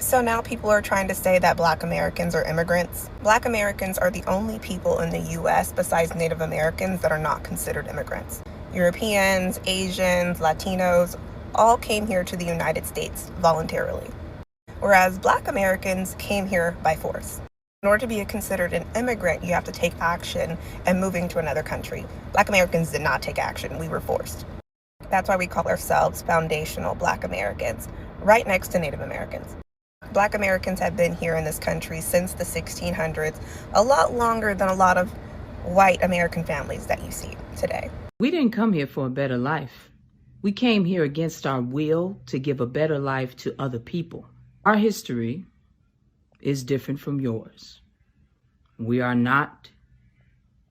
So now people are trying to say that Black Americans are immigrants. Black Americans are the only people in the U.S. besides Native Americans that are not considered immigrants. Europeans, Asians, Latinos all came here to the United States voluntarily, whereas Black Americans came here by force. In order to be considered an immigrant, you have to take action and moving to another country. Black Americans did not take action. We were forced. That's why we call ourselves foundational Black Americans, right next to Native Americans. Black Americans have been here in this country since the 1600s, a lot longer than a lot of white American families that you see today. We didn't come here for a better life. We came here against our will to give a better life to other people. Our history is different from yours. We are not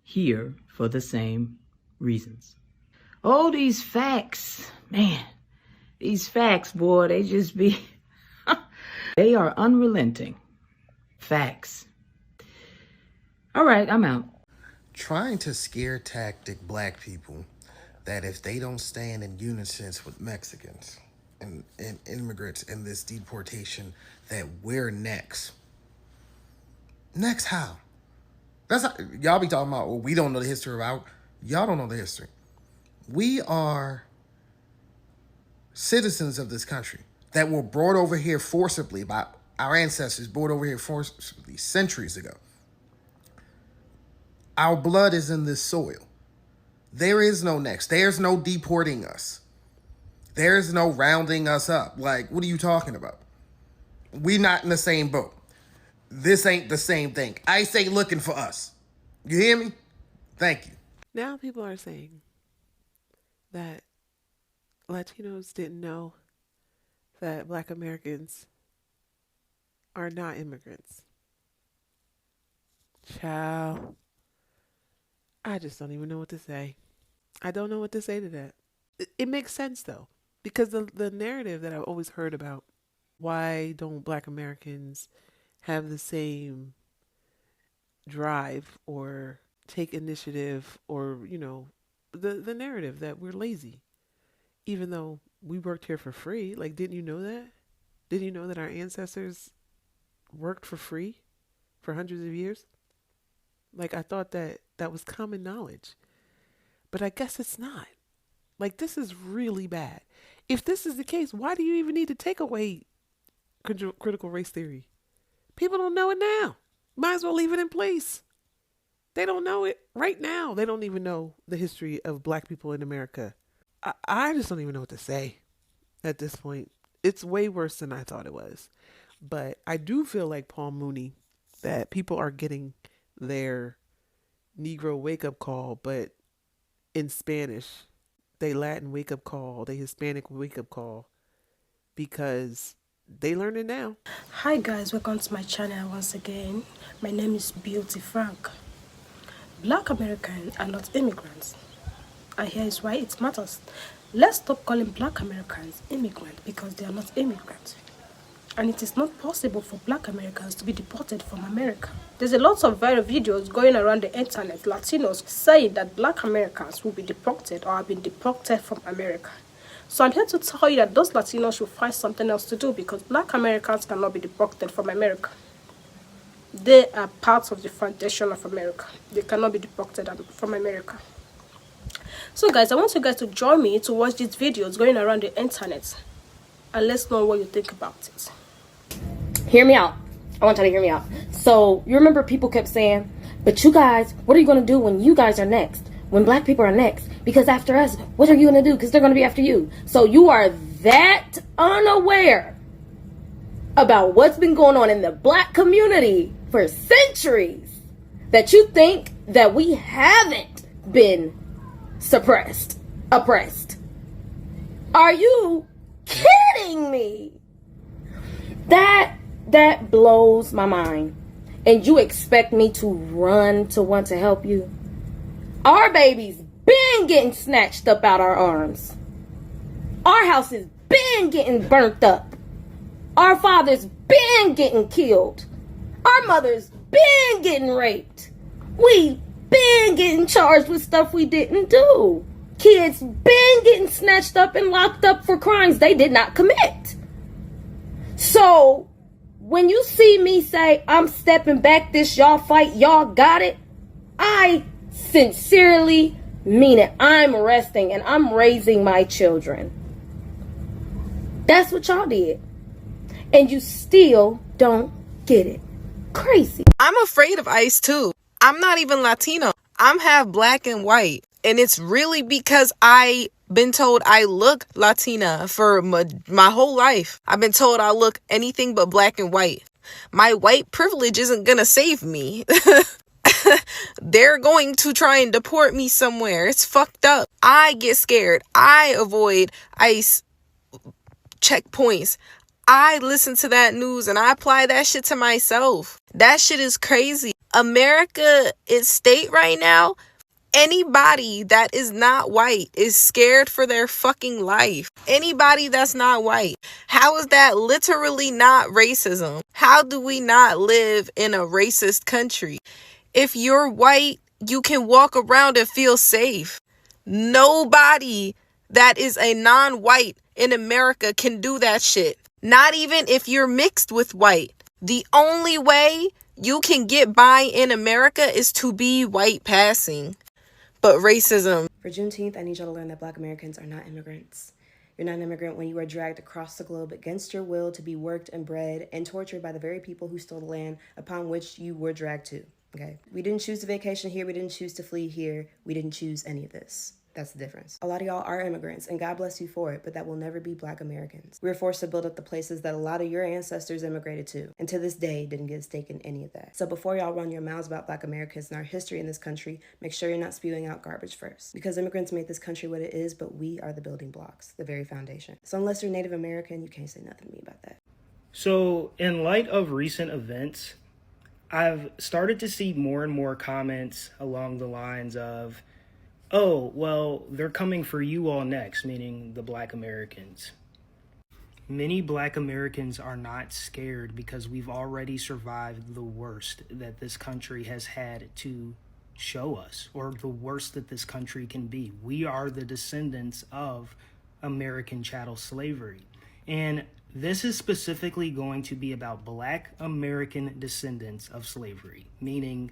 here for the same reasons. Oh, these facts, man, these facts, boy, they just be, they are unrelenting facts. All right, I'm out. Trying to scare tactic Black people that if they don't stand in unison with Mexicans and immigrants in this deportation, that we're next. Next how? That's how, y'all be talking about, well, we don't know the history of our, y'all don't know the history. We are citizens of this country that were brought over here forcibly by our ancestors, brought over here forcibly centuries ago. Our blood is in this soil. There is no next. There's no deporting us. There's no rounding us up. Like, what are you talking about? We not in the same boat. This ain't the same thing. ICE ain't looking for us. You hear me? Thank you. Now people are saying that Latinos didn't know that Black Americans are not immigrants. Ciao. I just don't even know what to say. I don't know what to say to that. It makes sense though, because the narrative that I've always heard about, why don't Black Americans have the same drive or take initiative, or, you know, the narrative that we're lazy, even though we worked here for free. Like, didn't you know that? Didn't you know that our ancestors worked for free for hundreds of years? Like, I thought that was common knowledge, but I guess it's not. Like, this is really bad. If this is the case, why do you even need to take away critical race theory? People don't know it now. Might as well leave it in place. They don't know it right now. They don't even know the history of Black people in America. I just don't even know what to say at this point. It's way worse than I thought it was. But I do feel like Paul Mooney, that people are getting their Negro wake-up call, but in Spanish. They Latin wake-up call, they Hispanic wake-up call, because they learn it now. Hi guys, welcome to my channel once again. My name is Beauty Frank. Black Americans are not immigrants, and here is why it matters. Let's stop calling Black Americans immigrants, because they are not immigrants. And it is not possible for Black Americans to be deported from America. There's a lot of viral videos going around the internet, Latinos saying that Black Americans will be deported or have been deported from America. So I'm here to tell you that those Latinos should find something else to do, because Black Americans cannot be deported from America. They are part of the foundation of America. They cannot be deported from America. So guys, I want you guys to join me to watch these videos going around the internet, and let's know what you think about it. Hear me out. I want y'all to hear me out. So, you remember people kept saying, but you guys, what are you going to do when you guys are next? When Black people are next? Because after us, what are you going to do? Because they're going to be after you. So, you are that unaware about what's been going on in the Black community for centuries that you think that we haven't been oppressed. Are you kidding me? That blows my mind. And you expect me to run to want to help you? Our babies been getting snatched up out our arms. Our houses been getting burnt up. Our fathers been getting killed. Our mothers been getting raped. We been getting charged with stuff we didn't do. Kids been getting snatched up and locked up for crimes they did not commit. So, When you see me say, I'm stepping back, this y'all fight, y'all got it, I sincerely mean it. I'm resting and I'm raising my children. That's what y'all did. And you still don't get it. Crazy. I'm afraid of ICE too. I'm not even Latino. I'm half black and white. And it's really because I've been told I look Latina for my whole life. I've been told I look anything but black and white. My white privilege isn't gonna save me. They're going to try and deport me somewhere. It's fucked up. I get scared. I avoid ICE checkpoints. I listen to that news and I apply that shit to myself. That shit is crazy. America is state right now. Anybody that is not white is scared for their fucking life. Anybody that's not white. How is that literally not racism? How do we not live in a racist country? If you're white, you can walk around and feel safe. Nobody that is a non-white in America can do that shit. Not even if you're mixed with white. The only way you can get by in America is to be white passing. But racism. For Juneteenth, I need y'all to learn that Black Americans are not immigrants. You're not an immigrant when you are dragged across the globe against your will to be worked and bred and tortured by the very people who stole the land upon which you were dragged to. Okay? We didn't choose to vacation here. We didn't choose to flee here. We didn't choose any of this. That's the difference. A lot of y'all are immigrants, and God bless you for it, but that will never be Black Americans. We were forced to build up the places that a lot of your ancestors immigrated to, and to this day didn't get a stake in any of that. So before y'all run your mouths about Black Americans and our history in this country, make sure you're not spewing out garbage first. Because immigrants made this country what it is, but we are the building blocks, the very foundation. So unless you're Native American, you can't say nothing to me about that. So in light of recent events, I've started to see more and more comments along the lines of, oh, well, they're coming for you all next, meaning the Black Americans. Many Black Americans are not scared because we've already survived the worst that this country has had to show us, or the worst that this country can be. We are the descendants of American chattel slavery. And this is specifically going to be about Black American descendants of slavery, meaning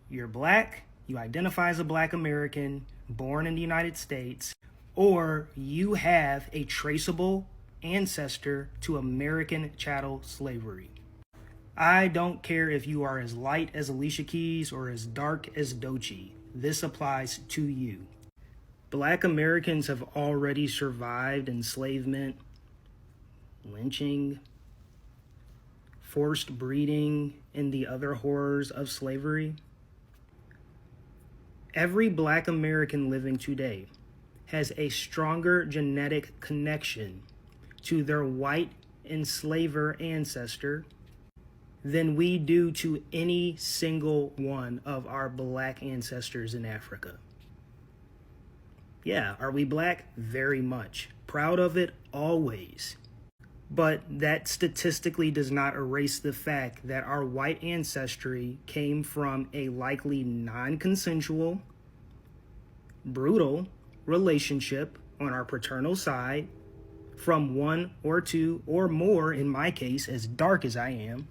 you're Black, you identify as a Black American, born in the United States, or you have a traceable ancestor to American chattel slavery. I don't care if you are as light as Alicia Keys or as dark as Doechii. This applies to you. Black Americans have already survived enslavement, lynching, forced breeding, and the other horrors of slavery. Every Black American living today has a stronger genetic connection to their white enslaver ancestor than we do to any single one of our Black ancestors in Africa. Yeah, are we Black? Very much. Proud of it, always. But that statistically does not erase the fact that our white ancestry came from a likely non-consensual, brutal relationship on our paternal side from one or two or more, in my case, as dark as I am,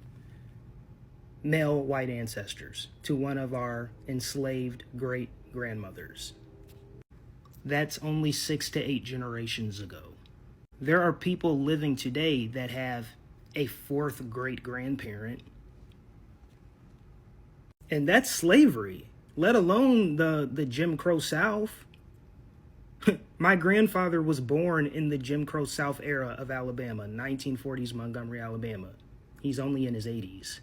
male white ancestors to one of our enslaved great-grandmothers. That's only 6 to 8 generations ago. There are people living today that have a 4th great-grandparent. And that's slavery, let alone the Jim Crow South. My grandfather was born in the Jim Crow South era of Alabama, 1940s Montgomery, Alabama. He's only in his 80s.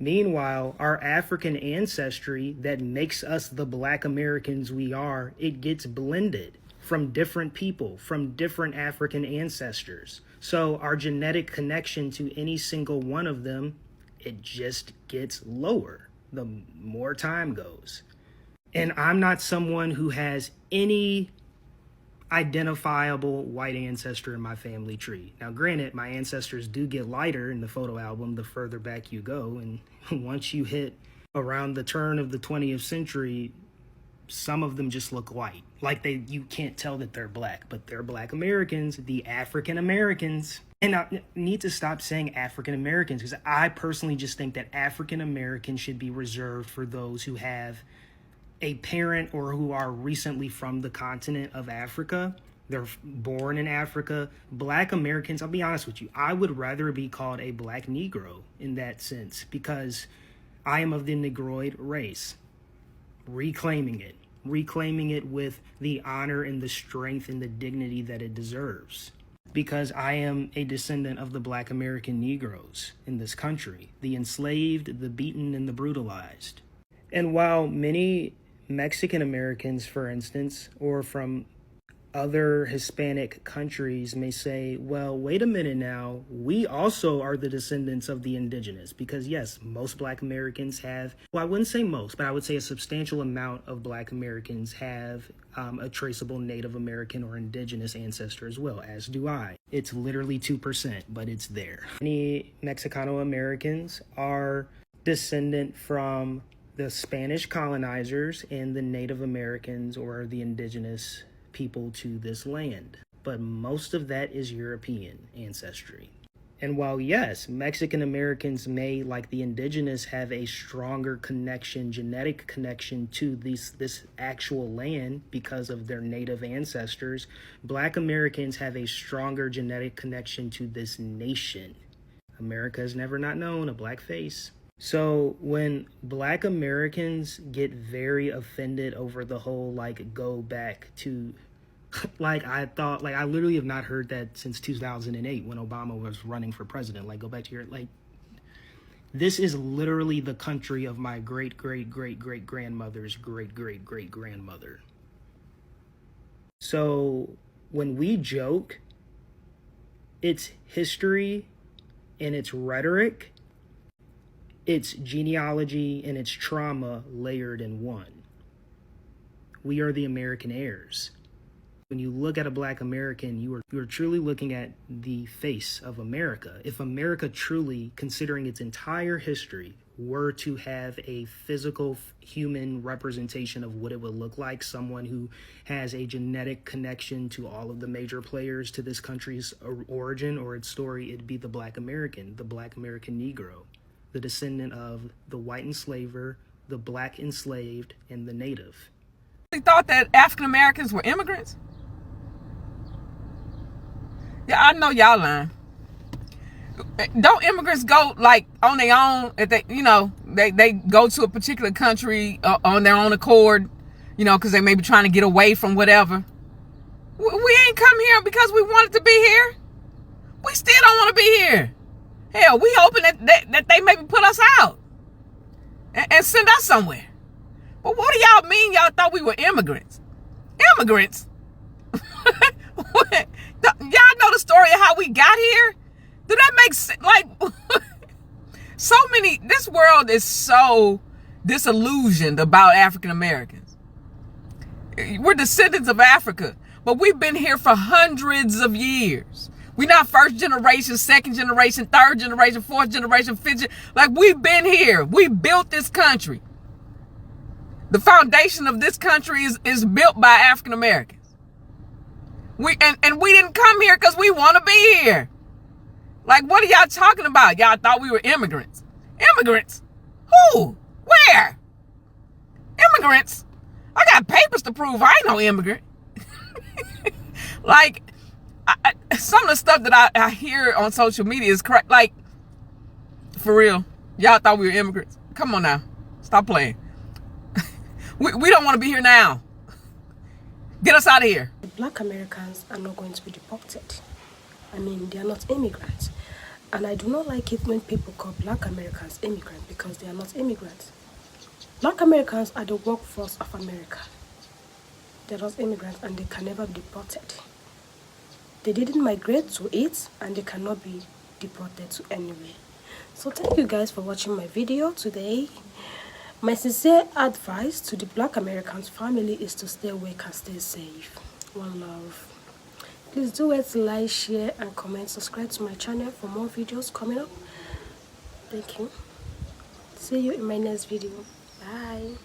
Meanwhile, our African ancestry that makes us the Black Americans we are, it gets blended from different people, from different African ancestors. So our genetic connection to any single one of them, it just gets lower the more time goes. And I'm not someone who has any identifiable white ancestor in my family tree. Now, granted, my ancestors do get lighter in the photo album the further back you go. And once you hit around the turn of the 20th century, some of them just look white. Like you can't tell that they're Black, but they're Black Americans, the African Americans. And I need to stop saying African Americans, because I personally just think that African Americans should be reserved for those who have a parent or who are recently from the continent of Africa. They're born in Africa. Black Americans, I'll be honest with you, I would rather be called a Black Negro in that sense, because I am of the Negroid race. Reclaiming it with the honor and the strength and the dignity that it deserves. Because I am a descendant of the Black American Negroes in this country, the enslaved, the beaten, and the brutalized. And while many Mexican Americans, for instance, or from other Hispanic countries may say, well, wait a minute now, we also are the descendants of the indigenous, because yes, most Black Americans have, well, I wouldn't say most, but I would say a substantial amount of Black Americans have a traceable Native American or indigenous ancestor as well, as do I. It's literally 2%, but it's there. Many Mexicano Americans are descendant from the Spanish colonizers and the Native Americans or the indigenous people to this land, but most of that is European ancestry. And while yes, Mexican Americans may, like the indigenous, have a stronger connection, genetic connection to this actual land because of their native ancestors, Black Americans have a stronger genetic connection to this nation. America has never not known a black face. So when Black Americans get very offended over the whole, like, go back to, like, I literally have not heard that since 2008 when Obama was running for president. Like, go back to your, like, this is literally the country of my great-great-great-great-grandmother's great-great-great-grandmother. So when we joke, it's history and it's rhetoric, it's genealogy and it's trauma layered in one. We are the American heirs. When you look at a Black American, you are truly looking at the face of America. If America truly, considering its entire history, were to have a physical human representation of what it would look like, someone who has a genetic connection to all of the major players to this country's origin or its story, it'd be the Black American, the Black American Negro, the descendant of the white enslaver, the Black enslaved, and the native. They thought that African Americans were immigrants? Yeah, I know y'all lying. Don't immigrants go like on their own? If they, they go to a particular country on their own accord, because they may be trying to get away from whatever. We ain't come here because we wanted to be here. We still don't want to be here. Hell, we hoping that they maybe put us out and send us somewhere. But what do y'all mean y'all thought we were immigrants? Immigrants? Y'all know the story of how we got here? Do that make sense? Like, this world is so disillusioned about African Americans. We're descendants of Africa, but we've been here for hundreds of years. We're not first generation, second generation, third generation, fourth generation, fifth generation. Like, we've been here. We built this country. The foundation of this country is built by African Americans. We didn't come here because we want to be here. Like, what are y'all talking about? Y'all thought we were immigrants. Immigrants? Who? Where? Immigrants? I got papers to prove I ain't no immigrant. Like, some of the stuff that I hear on social media is correct. Like, for real, y'all thought we were immigrants. Come on now. Stop playing. We don't want to be here now. Get us out of here. Black Americans are not going to be deported. I mean, they are not immigrants. And I do not like it when people call Black Americans immigrants because they are not immigrants. Black Americans are the workforce of America. They are not immigrants and they can never be deported. They didn't migrate to it and they cannot be deported to anywhere. So thank you guys for watching my video today. My sincere advice to the Black Americans family is to stay awake and stay safe. One love. Please do it, like, share and comment. Subscribe to my channel for more videos coming up. Thank you. See you in my next video. Bye.